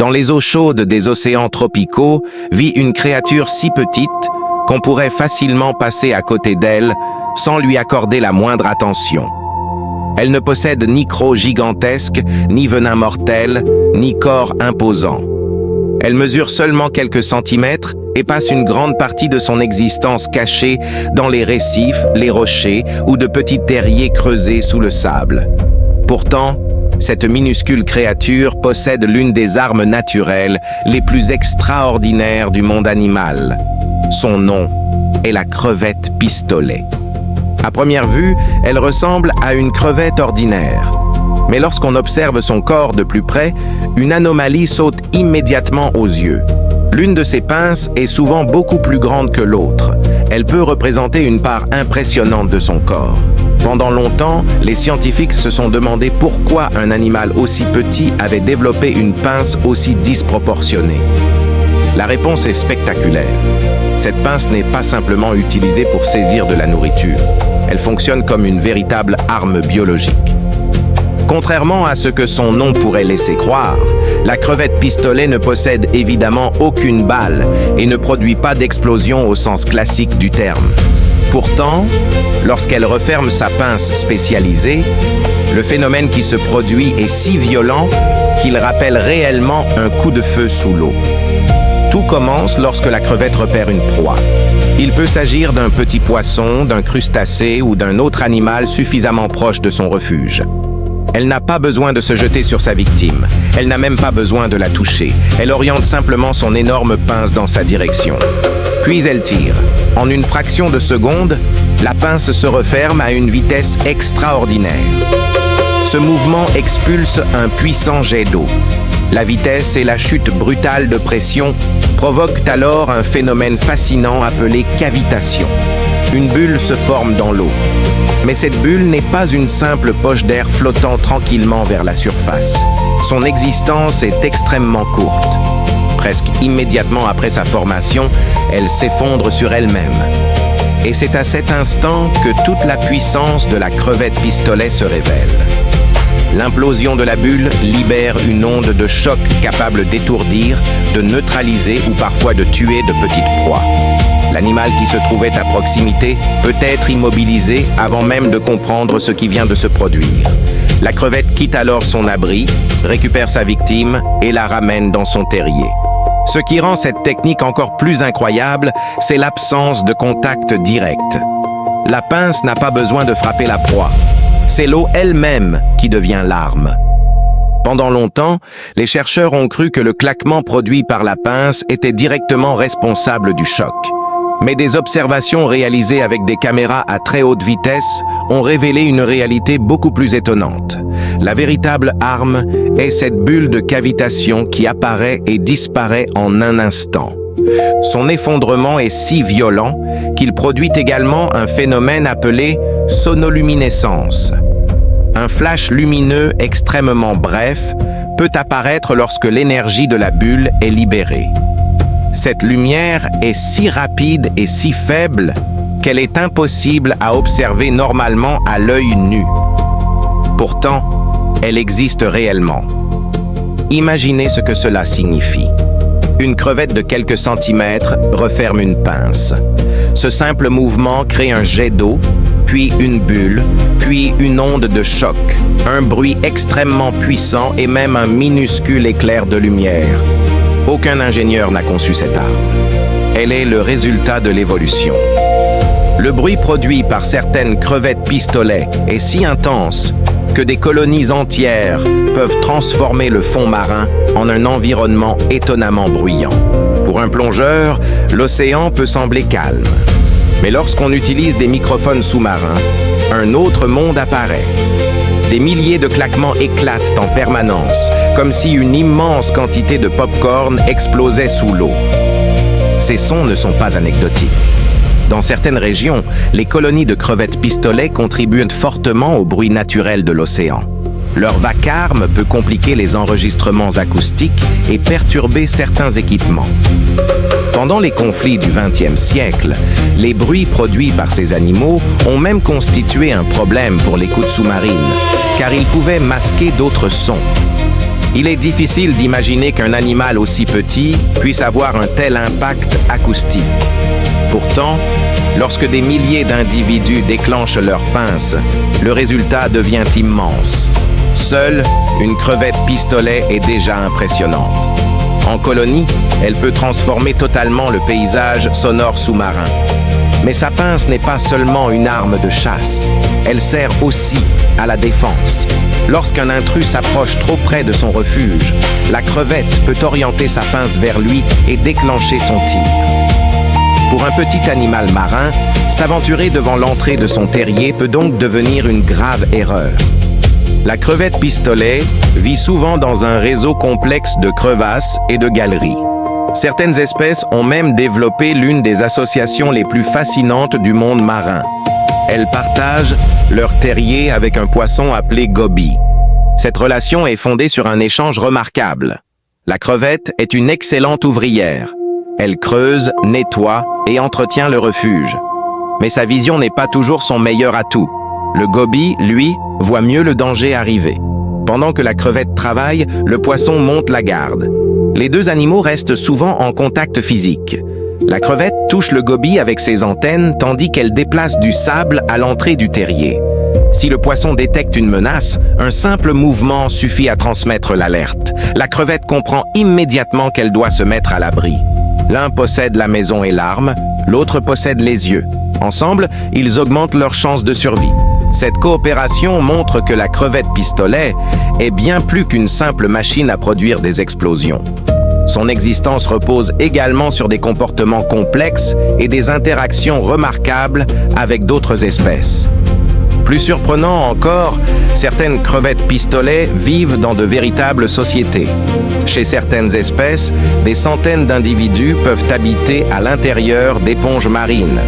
Dans les eaux chaudes des océans tropicaux vit une créature si petite qu'on pourrait facilement passer à côté d'elle sans lui accorder la moindre attention. Elle ne possède ni croc gigantesque, ni venin mortel, ni corps imposant. Elle mesure seulement quelques centimètres et passe une grande partie de son existence cachée dans les récifs, les rochers ou de petits terriers creusés sous le sable. Pourtant, cette minuscule créature possède l'une des armes naturelles les plus extraordinaires du monde animal. Son nom est la crevette pistolet. À première vue, elle ressemble à une crevette ordinaire. Mais lorsqu'on observe son corps de plus près, une anomalie saute immédiatement aux yeux. L'une de ses pinces est souvent beaucoup plus grande que l'autre. Elle peut représenter une part impressionnante de son corps. Pendant longtemps, les scientifiques se sont demandé pourquoi un animal aussi petit avait développé une pince aussi disproportionnée. La réponse est spectaculaire. Cette pince n'est pas simplement utilisée pour saisir de la nourriture. Elle fonctionne comme une véritable arme biologique. Contrairement à ce que son nom pourrait laisser croire, la crevette pistolet ne possède évidemment aucune balle et ne produit pas d'explosion au sens classique du terme. Pourtant, lorsqu'elle referme sa pince spécialisée, le phénomène qui se produit est si violent qu'il rappelle réellement un coup de feu sous l'eau. Tout commence lorsque la crevette repère une proie. Il peut s'agir d'un petit poisson, d'un crustacé ou d'un autre animal suffisamment proche de son refuge. Elle n'a pas besoin de se jeter sur sa victime. Elle n'a même pas besoin de la toucher. Elle oriente simplement son énorme pince dans sa direction. Puis elle tire. En une fraction de seconde, la pince se referme à une vitesse extraordinaire. Ce mouvement expulse un puissant jet d'eau. La vitesse et la chute brutale de pression provoquent alors un phénomène fascinant appelé cavitation. Une bulle se forme dans l'eau. Mais cette bulle n'est pas une simple poche d'air flottant tranquillement vers la surface. Son existence est extrêmement courte. Presque immédiatement après sa formation, elle s'effondre sur elle-même. Et c'est à cet instant que toute la puissance de la crevette pistolet se révèle. L'implosion de la bulle libère une onde de choc capable d'étourdir, de neutraliser ou parfois de tuer de petites proies. L'animal qui se trouvait à proximité peut être immobilisé avant même de comprendre ce qui vient de se produire. La crevette quitte alors son abri, récupère sa victime et la ramène dans son terrier. Ce qui rend cette technique encore plus incroyable, c'est l'absence de contact direct. La pince n'a pas besoin de frapper la proie. C'est l'eau elle-même qui devient l'arme. Pendant longtemps, les chercheurs ont cru que le claquement produit par la pince était directement responsable du choc. Mais des observations réalisées avec des caméras à très haute vitesse ont révélé une réalité beaucoup plus étonnante. La véritable arme est cette bulle de cavitation qui apparaît et disparaît en un instant. Son effondrement est si violent qu'il produit également un phénomène appelé sonoluminescence. Un flash lumineux extrêmement bref peut apparaître lorsque l'énergie de la bulle est libérée. Cette lumière est si rapide et si faible qu'elle est impossible à observer normalement à l'œil nu. Pourtant, elle existe réellement. Imaginez ce que cela signifie. Une crevette de quelques centimètres referme une pince. Ce simple mouvement crée un jet d'eau, puis une bulle, puis une onde de choc, un bruit extrêmement puissant et même un minuscule éclair de lumière. Aucun ingénieur n'a conçu cette arme. Elle est le résultat de l'évolution. Le bruit produit par certaines crevettes pistolets est si intense que des colonies entières peuvent transformer le fond marin en un environnement étonnamment bruyant. Pour un plongeur, l'océan peut sembler calme. Mais lorsqu'on utilise des microphones sous-marins, un autre monde apparaît. Des milliers de claquements éclatent en permanence, comme si une immense quantité de pop-corn explosait sous l'eau. Ces sons ne sont pas anecdotiques. Dans certaines régions, les colonies de crevettes pistolets contribuent fortement au bruit naturel de l'océan. Leur vacarme peut compliquer les enregistrements acoustiques et perturber certains équipements. Pendant les conflits du XXe siècle, les bruits produits par ces animaux ont même constitué un problème pour l'écoute sous-marine, car ils pouvaient masquer d'autres sons. Il est difficile d'imaginer qu'un animal aussi petit puisse avoir un tel impact acoustique. Pourtant, lorsque des milliers d'individus déclenchent leurs pinces, le résultat devient immense. Seule une crevette pistolet est déjà impressionnante. En colonie, elle peut transformer totalement le paysage sonore sous-marin. Mais sa pince n'est pas seulement une arme de chasse, elle sert aussi à la défense. Lorsqu'un intrus s'approche trop près de son refuge, la crevette peut orienter sa pince vers lui et déclencher son tir. Pour un petit animal marin, s'aventurer devant l'entrée de son terrier peut donc devenir une grave erreur. La crevette pistolet vit souvent dans un réseau complexe de crevasses et de galeries. Certaines espèces ont même développé l'une des associations les plus fascinantes du monde marin. Elles partagent leur terrier avec un poisson appelé goby. Cette relation est fondée sur un échange remarquable. La crevette est une excellente ouvrière. Elle creuse, nettoie et entretient le refuge. Mais sa vision n'est pas toujours son meilleur atout. Le goby, lui, voit mieux le danger arriver. Pendant que la crevette travaille, le poisson monte la garde. Les deux animaux restent souvent en contact physique. La crevette touche le goby avec ses antennes tandis qu'elle déplace du sable à l'entrée du terrier. Si le poisson détecte une menace, un simple mouvement suffit à transmettre l'alerte. La crevette comprend immédiatement qu'elle doit se mettre à l'abri. L'un possède la maison et l'arme, l'autre possède les yeux. Ensemble, ils augmentent leurs chances de survie. Cette coopération montre que la crevette pistolet est bien plus qu'une simple machine à produire des explosions. Son existence repose également sur des comportements complexes et des interactions remarquables avec d'autres espèces. Plus surprenant encore, certaines crevettes pistolets vivent dans de véritables sociétés. Chez certaines espèces, des centaines d'individus peuvent habiter à l'intérieur d'éponges marines.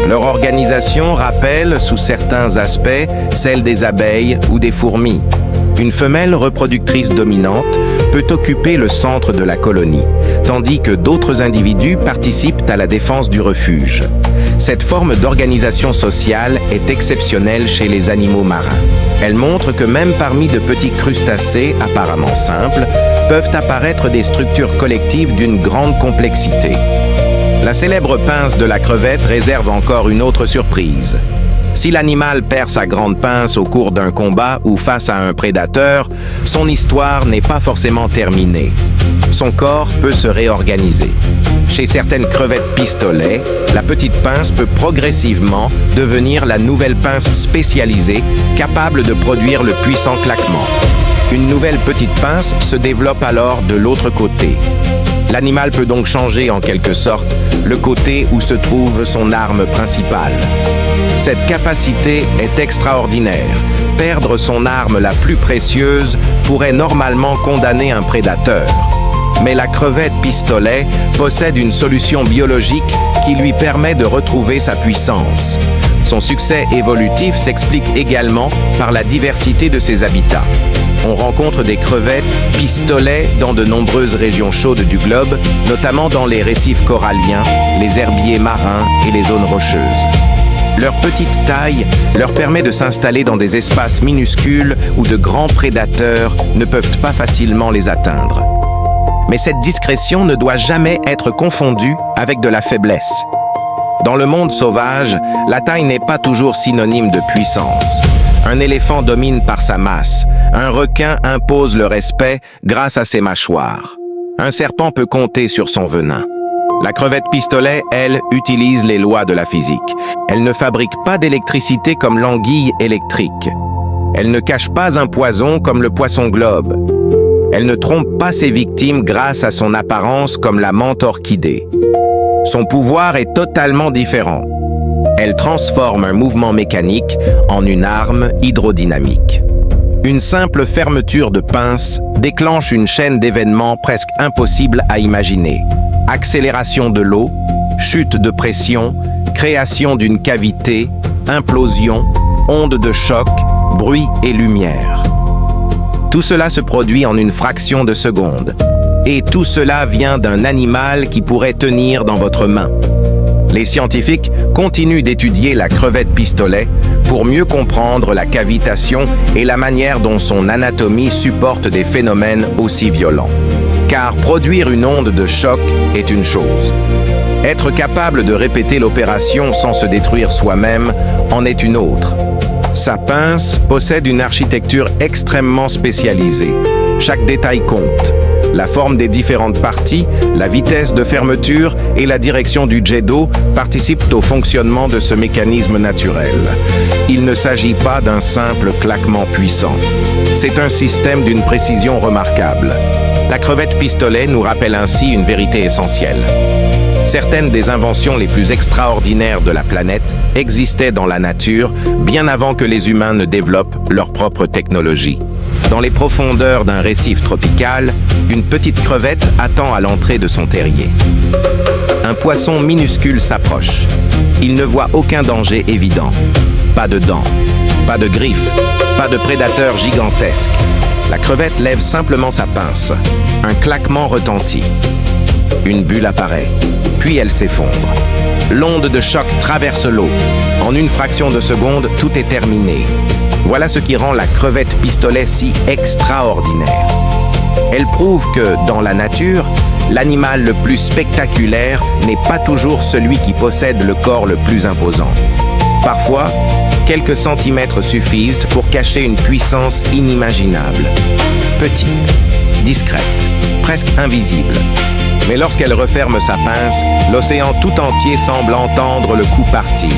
Leur organisation rappelle, sous certains aspects, celle des abeilles ou des fourmis. Une femelle reproductrice dominante peut occuper le centre de la colonie, tandis que d'autres individus participent à la défense du refuge. Cette forme d'organisation sociale est exceptionnelle chez les animaux marins. Elle montre que même parmi de petits crustacés apparemment simples, peuvent apparaître des structures collectives d'une grande complexité. La célèbre pince de la crevette réserve encore une autre surprise. Si l'animal perd sa grande pince au cours d'un combat ou face à un prédateur, son histoire n'est pas forcément terminée. Son corps peut se réorganiser. Chez certaines crevettes pistolets, la petite pince peut progressivement devenir la nouvelle pince spécialisée, capable de produire le puissant claquement. Une nouvelle petite pince se développe alors de l'autre côté. L'animal peut donc changer en quelque sorte le côté où se trouve son arme principale. Cette capacité est extraordinaire. Perdre son arme la plus précieuse pourrait normalement condamner un prédateur. Mais la crevette pistolet possède une solution biologique qui lui permet de retrouver sa puissance. Son succès évolutif s'explique également par la diversité de ses habitats. On rencontre des crevettes pistolets dans de nombreuses régions chaudes du globe, notamment dans les récifs coralliens, les herbiers marins et les zones rocheuses. Leur petite taille leur permet de s'installer dans des espaces minuscules où de grands prédateurs ne peuvent pas facilement les atteindre. Mais cette discrétion ne doit jamais être confondue avec de la faiblesse. Dans le monde sauvage, la taille n'est pas toujours synonyme de puissance. Un éléphant domine par sa masse. Un requin impose le respect grâce à ses mâchoires. Un serpent peut compter sur son venin. La crevette pistolet, elle, utilise les lois de la physique. Elle ne fabrique pas d'électricité comme l'anguille électrique. Elle ne cache pas un poison comme le poisson globe. Elle ne trompe pas ses victimes grâce à son apparence comme la menthe orchidée. Son pouvoir est totalement différent. Elle transforme un mouvement mécanique en une arme hydrodynamique. Une simple fermeture de pince déclenche une chaîne d'événements presque impossibles à imaginer. Accélération de l'eau, chute de pression, création d'une cavité, implosion, ondes de choc, bruit et lumière. Tout cela se produit en une fraction de seconde. Et tout cela vient d'un animal qui pourrait tenir dans votre main. Les scientifiques continuent d'étudier la crevette pistolet pour mieux comprendre la cavitation et la manière dont son anatomie supporte des phénomènes aussi violents. Car produire une onde de choc est une chose. Être capable de répéter l'opération sans se détruire soi-même en est une autre. Sa pince possède une architecture extrêmement spécialisée. Chaque détail compte. La forme des différentes parties, la vitesse de fermeture et la direction du jet d'eau participent au fonctionnement de ce mécanisme naturel. Il ne s'agit pas d'un simple claquement puissant. C'est un système d'une précision remarquable. La crevette pistolet nous rappelle ainsi une vérité essentielle. Certaines des inventions les plus extraordinaires de la planète existaient dans la nature bien avant que les humains ne développent leur propre technologie. Dans les profondeurs d'un récif tropical, une petite crevette attend à l'entrée de son terrier. Un poisson minuscule s'approche. Il ne voit aucun danger évident. Pas de dents, pas de griffes, pas de prédateur gigantesque. La crevette lève simplement sa pince. Un claquement retentit. Une bulle apparaît, puis elle s'effondre. L'onde de choc traverse l'eau. En une fraction de seconde, tout est terminé. Voilà ce qui rend la crevette pistolet si extraordinaire. Elle prouve que, dans la nature, l'animal le plus spectaculaire n'est pas toujours celui qui possède le corps le plus imposant. Parfois, quelques centimètres suffisent pour cacher une puissance inimaginable. Petite, discrète, presque invisible. Mais lorsqu'elle referme sa pince, l'océan tout entier semble entendre le coup partir.